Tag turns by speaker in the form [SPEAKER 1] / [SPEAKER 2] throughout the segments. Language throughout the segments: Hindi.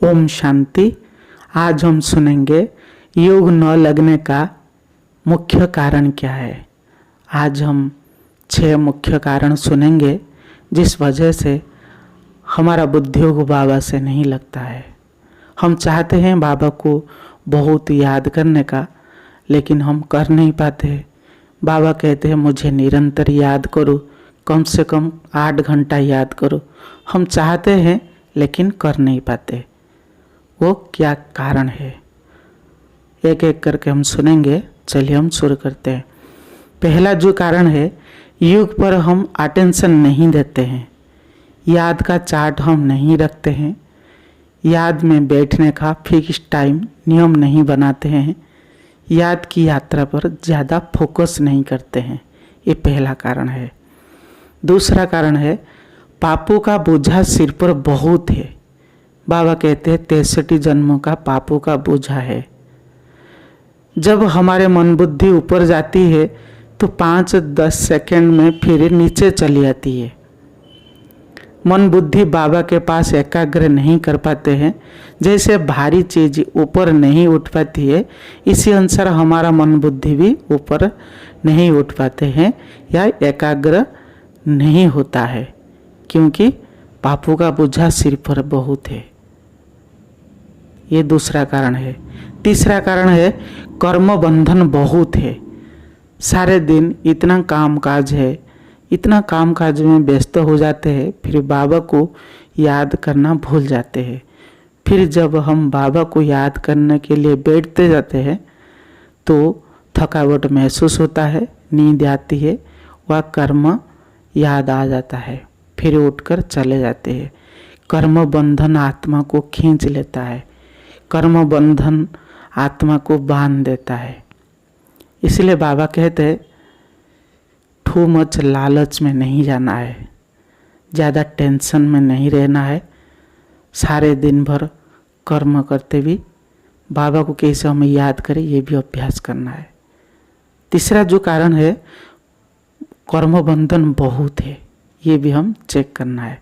[SPEAKER 1] ओम शांति। आज हम सुनेंगे योग न लगने का मुख्य कारण क्या है। आज हम 6 मुख्य कारण सुनेंगे जिस वजह से हमारा बुद्धियोग बाबा से नहीं लगता है। हम चाहते हैं बाबा को बहुत याद करने का, लेकिन हम कर नहीं पाते। बाबा कहते हैं मुझे निरंतर याद करो, कम से कम 8 घंटा याद करो। हम चाहते हैं लेकिन कर नहीं पाते। वो क्या कारण है, एक एक करके हम सुनेंगे। चलिए हम शुरू करते हैं। पहला जो कारण है, योग पर हम अटेंशन नहीं देते हैं। याद का चार्ट हम नहीं रखते हैं। याद में बैठने का फिक्स टाइम नियम नहीं बनाते हैं। याद की यात्रा पर ज़्यादा फोकस नहीं करते हैं। ये पहला कारण है। दूसरा कारण है, पापों का बोझा सिर पर बहुत है। बाबा कहते हैं 63 जन्मों का पापों का बोझा है। जब हमारे मन बुद्धि ऊपर जाती है तो 5-10 सेकंड में फिर नीचे चली आती है। मन बुद्धि बाबा के पास एकाग्र नहीं कर पाते हैं। जैसे भारी चीज ऊपर नहीं उठ पाती है, इसी अनुसार हमारा मन बुद्धि भी ऊपर नहीं उठ पाते हैं या एकाग्र नहीं होता है, क्योंकि पापों का बोझा सिर पर बहुत है। ये दूसरा कारण है। तीसरा कारण है, कर्म बंधन बहुत है। सारे दिन इतना कामकाज है, इतना कामकाज में व्यस्त हो जाते हैं, फिर बाबा को याद करना भूल जाते हैं। फिर जब हम बाबा को याद करने के लिए बैठते जाते हैं तो थकावट महसूस होता है, नींद आती है, वह कर्म याद आ जाता है, फिर उठकर चले जाते हैं। कर्म बंधन आत्मा को खींच लेता है। कर्म बंधन आत्मा को बांध देता है। इसलिए बाबा कहते हैं टू मच लालच में नहीं जाना है, ज़्यादा टेंशन में नहीं रहना है। सारे दिन भर कर्म करते भी बाबा को कैसे हमें याद करें, ये भी अभ्यास करना है। तीसरा जो कारण है, कर्म बंधन बहुत है, ये भी हम चेक करना है।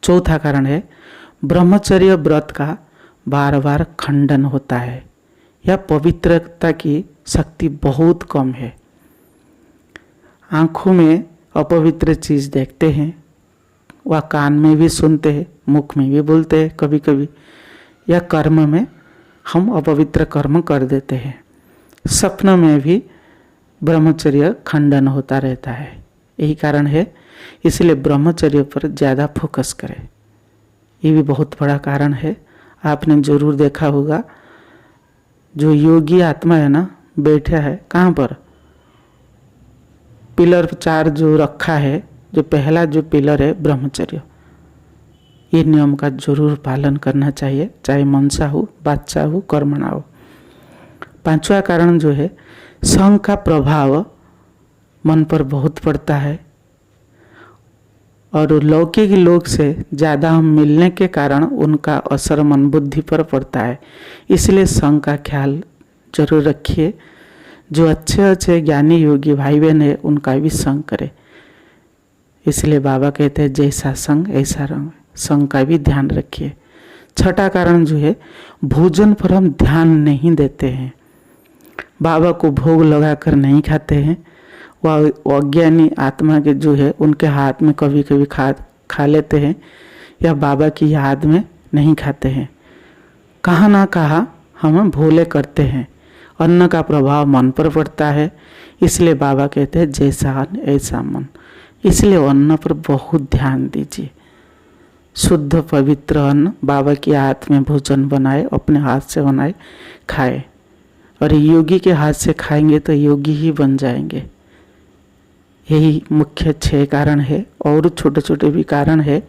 [SPEAKER 1] चौथा कारण है, ब्रह्मचर्य व्रत का बार बार खंडन होता है या पवित्रता की शक्ति बहुत कम है। आँखों में अपवित्र चीज़ देखते हैं, वह कान में भी सुनते हैं, मुख में भी बोलते हैं कभी कभी, या कर्म में हम अपवित्र कर्म कर देते हैं। सपन में भी ब्रह्मचर्य खंडन होता रहता है। यही कारण है, इसलिए ब्रह्मचर्य पर ज़्यादा फोकस करें। ये भी बहुत बड़ा कारण है। आपने जरूर देखा होगा, जो योगी आत्मा है ना, बैठा है कहाँ पर, पिलर 4 जो रखा है, जो पहला जो पिलर है ब्रह्मचर्य। ये नियम का जरूर पालन करना चाहिए, चाहे मनसा हो, बादशाह हो, कर्मणा हो। 5वां कारण जो है, संग का प्रभाव मन पर बहुत पड़ता है और लौकिक लोग से ज़्यादा हम मिलने के कारण उनका असर मन बुद्धि पर पड़ता है। इसलिए संग का ख्याल जरूर रखिए। जो अच्छे अच्छे ज्ञानी योगी भाई बहन है, उनका भी संग करें। इसलिए बाबा कहते हैं जैसा संग ऐसा रंग, संग का भी ध्यान रखिए। 6वां कारण जो है, भोजन पर हम ध्यान नहीं देते हैं। बाबा को भोग लगाकर नहीं खाते हैं। वह अज्ञानी आत्मा के जो है, उनके हाथ में कभी कभी खा लेते हैं, या बाबा की याद में नहीं खाते हैं। कहाँ ना कहाँ हम भूले करते हैं। अन्न का प्रभाव मन पर पड़ता है। इसलिए बाबा कहते हैं जैसा अन्न ऐसा मन। इसलिए अन्न पर बहुत ध्यान दीजिए। शुद्ध पवित्र अन्न बाबा के हाथ में भोजन बनाए, अपने हाथ से बनाए, खाए। और योगी के हाथ से खाएंगे तो योगी ही बन जाएंगे। यही मुख्य 6 कारण है। और छोटे छोटे भी कारण है,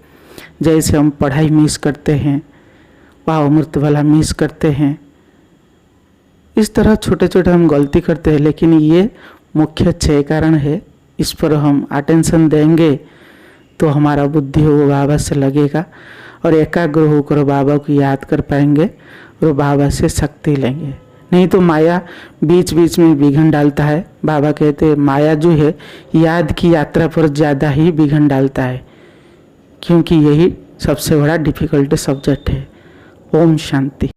[SPEAKER 1] जैसे हम पढ़ाई मिस करते हैं, वह अमृत वाला मिस करते हैं। इस तरह छोटे छोटे हम गलती करते हैं, लेकिन ये मुख्य 6 कारण है। इस पर हम अटेंशन देंगे तो हमारा बुद्धि वो बाबा से लगेगा और एकाग्र होकर बाबा को याद कर पाएंगे और बाबा से शक्ति लेंगे। नहीं तो माया बीच बीच में विघन डालता है। बाबा कहते हैं माया जो है याद की यात्रा पर ज़्यादा ही विघन डालता है, क्योंकि यही सबसे बड़ा डिफिकल्ट सब्जेक्ट है। ओम शांति।